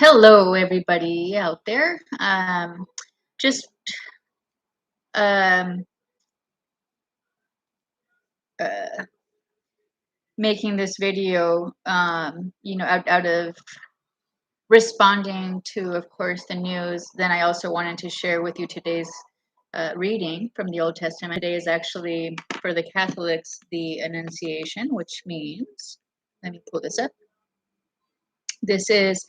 Hello, everybody out there. Just um, uh, making this video, out of responding to, of course, the news. Then I also wanted to share with you today's reading from the Old Testament. Today is actually, for the Catholics, the Annunciation, which means, let me pull this up. This is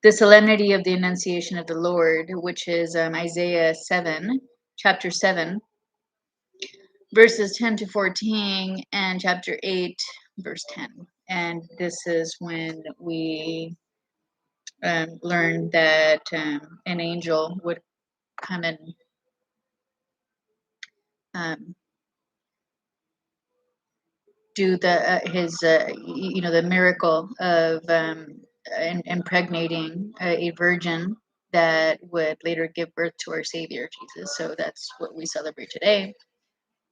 the solemnity of the Annunciation of the Lord, which is Isaiah 7, chapter 7, verses 10 to 14, and chapter 8, verse 10. And this is when we learned that an angel would come and um, do the miracle of impregnating a virgin that would later give birth to our Savior Jesus. So that's what we celebrate today,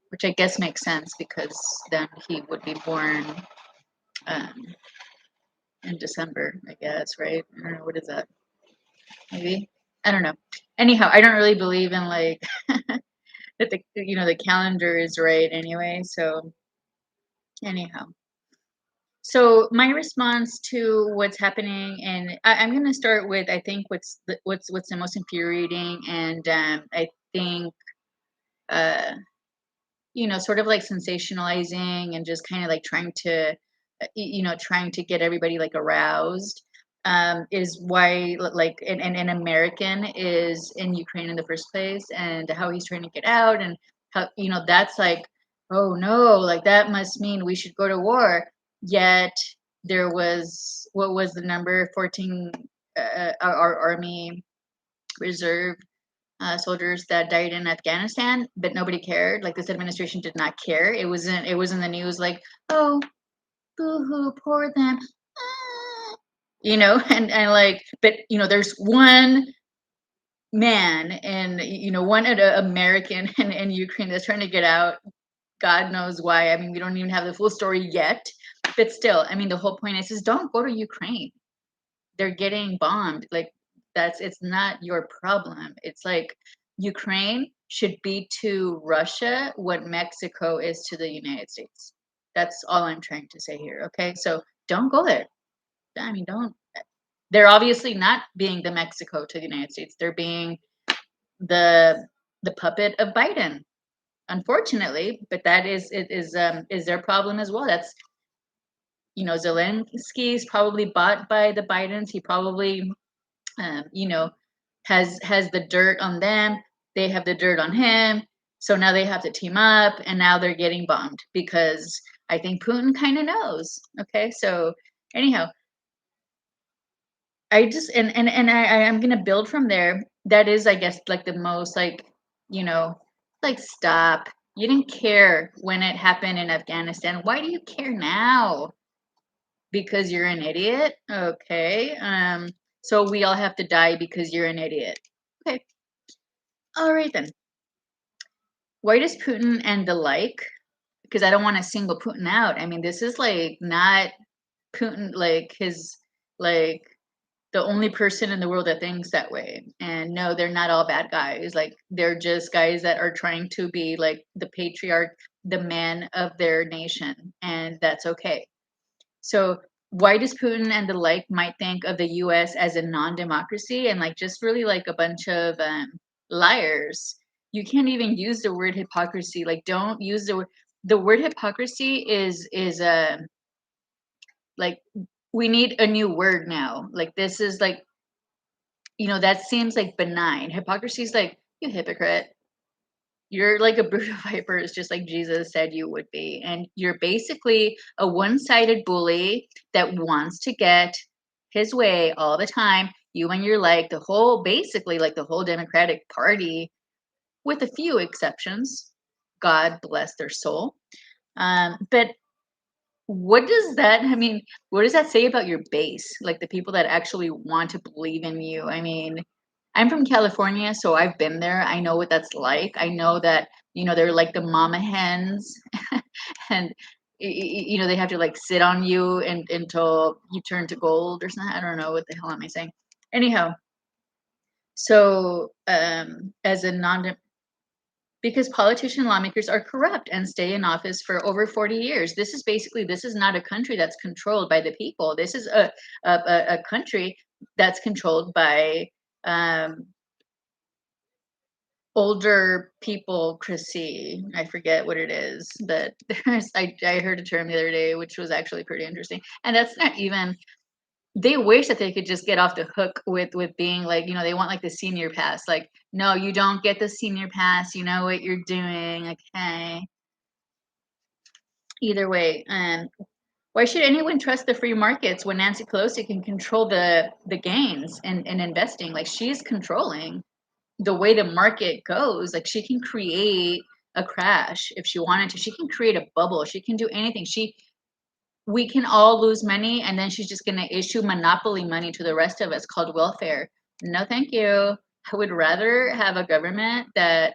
which I guess makes sense because then he would be born um, in December, I guess, right? I don't know, what is that? Maybe? I don't know. Anyhow, I don't really believe in like that the calendar is right anyway. So anyhow. So my response to what's happening, and I'm going to start with I think what's the most infuriating, and I think uh, sort of like sensationalizing and just kind of like trying to trying to get everybody like aroused, is why like an American is in Ukraine in the first place, and how he's trying to get out, and how that's like, oh no, like that must mean we should go to war. Yet there was, what was the number, 14 our army reserve soldiers that died in Afghanistan, but nobody cared. Like, this administration did not care. It was in the news like, oh, boo-hoo, poor them. Ah. And like, but there's one man, and one American in Ukraine that's trying to get out. God knows why. I mean, we don't even have the full story yet, but still, I mean, the whole point is don't go to Ukraine. They're getting bombed. Like, it's not your problem. It's like Ukraine should be to Russia what Mexico is to the United States. That's all I'm trying to say here. Okay, so don't go there. I mean, don't. They're obviously not being the Mexico to the United States. They're being the puppet of Biden, unfortunately. But that is their problem as well. That's Zelensky's probably bought by the Bidens. He probably um, you know, has the dirt on them. They have the dirt on him. So now they have to team up, and now they're getting bombed because I think Putin kind of knows. Okay, so anyhow, I just I'm gonna build from there. That is, I guess, like the most like you know, like, stop. You didn't care when it happened in Afghanistan. Why do you care now? Because you're an idiot? Okay. So we all have to die because you're an idiot. Okay. All right then. Why does Putin and the like? Because I don't want to single Putin out. I mean, this is like not Putin, like his, like the only person in the world that thinks that way. And no, they're not all bad guys. Like, they're just guys that are trying to be like the patriarch, the man of their nation, and that's okay. So why does Putin and the like might think of the US as a non-democracy and like just really like a bunch of liars? You can't even use the word hypocrisy. Like, don't use the word hypocrisy is like, we need a new word now. Like, this is like, that seems like benign. Hypocrisy is like, you hypocrite. You're like a brood of vipers, just like Jesus said you would be. And you're basically a one sided bully that wants to get his way all the time. You and you're like basically like the whole Democratic Party, with a few exceptions. God bless their soul. But what does that say about your base? Like, the people that actually want to believe in you? I mean, I'm from California, so I've been there. I know what that's like. I know that, they're like the mama hens, and they have to like sit on you and until you turn to gold or something. I don't know what the hell am I saying. Anyhow, so as a non because politician lawmakers are corrupt and stay in office for over 40 years. This is basically, this is not a country that's controlled by the people. This is a country that's controlled by um, older peoplecracy. I forget what it is, but I heard a term the other day which was actually pretty interesting. And that's not even, they wish that they could just get off the hook with being like, they want like the senior pass. Like, no, you don't get the senior pass. You know what you're doing. Okay. Either way, why should anyone trust the free markets when Nancy Pelosi can control the gains in investing? Like, she's controlling the way the market goes. Like, she can create a crash if she wanted to. She can create a bubble. She can do anything. We can all lose money, and then she's just going to issue monopoly money to the rest of us called welfare. No, thank you. I would rather have a government that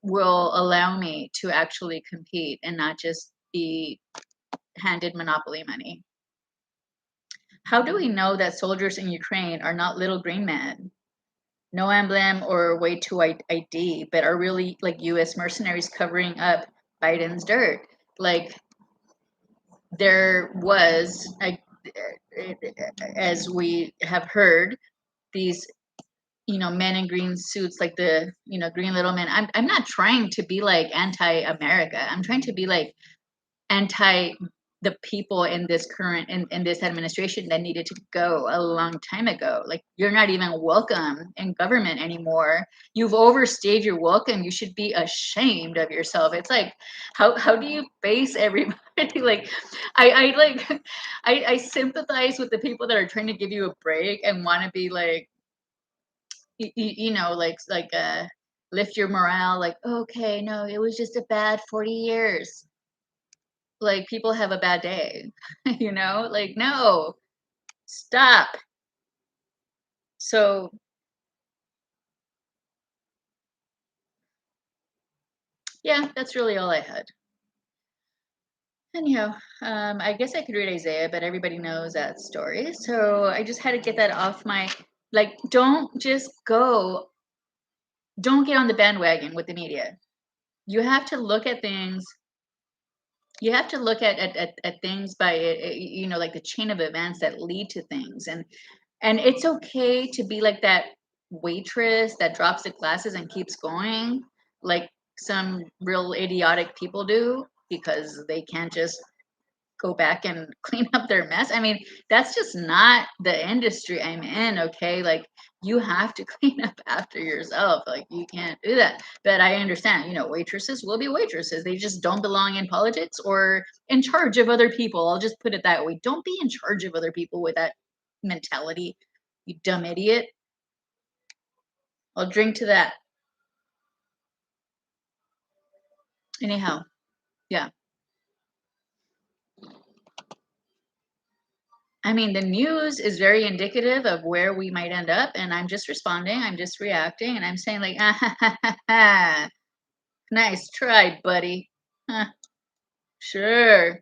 will allow me to actually compete and not just be handed monopoly money. How do we know that soldiers in Ukraine are not little green men? No emblem or way to ID, but are really like US mercenaries covering up Biden's dirt. Like, there was, as we have heard, these, men in green suits, like the, green little men. I'm not trying to be like anti-America. I'm trying to be like anti the people in this current in this administration that needed to go a long time ago. Like, you're not even welcome in government anymore. You've overstayed your welcome. You should be ashamed of yourself. It's like, how do you face everybody? Like, I like I sympathize with the people that are trying to give you a break and want to be like, like lift your morale, like, okay, no, it was just a bad 40 years. Like, people have a bad day, like, no, stop. So, yeah, that's really all I had. Anyhow, I guess I could read Isaiah, but everybody knows that story. So I just had to get that off my, like, don't get on the bandwagon with the media. You have to look at things. You have to look at things by, like the chain of events that lead to things. And it's okay to be like that waitress that drops the glasses and keeps going, like some real idiotic people do, because they can't just go back and clean up their mess. I mean, that's just not the industry I'm in, okay? Like, you have to clean up after yourself. Like, you can't do that. But I understand, waitresses will be waitresses. They just don't belong in politics or in charge of other people. I'll just put it that way. Don't be in charge of other people with that mentality, you dumb idiot. I'll drink to that. Anyhow, yeah. I mean, the news is very indicative of where we might end up, and I'm just responding, I'm just reacting, and I'm saying like, ah, ha, ha, ha, ha. Nice try, buddy. Huh, sure.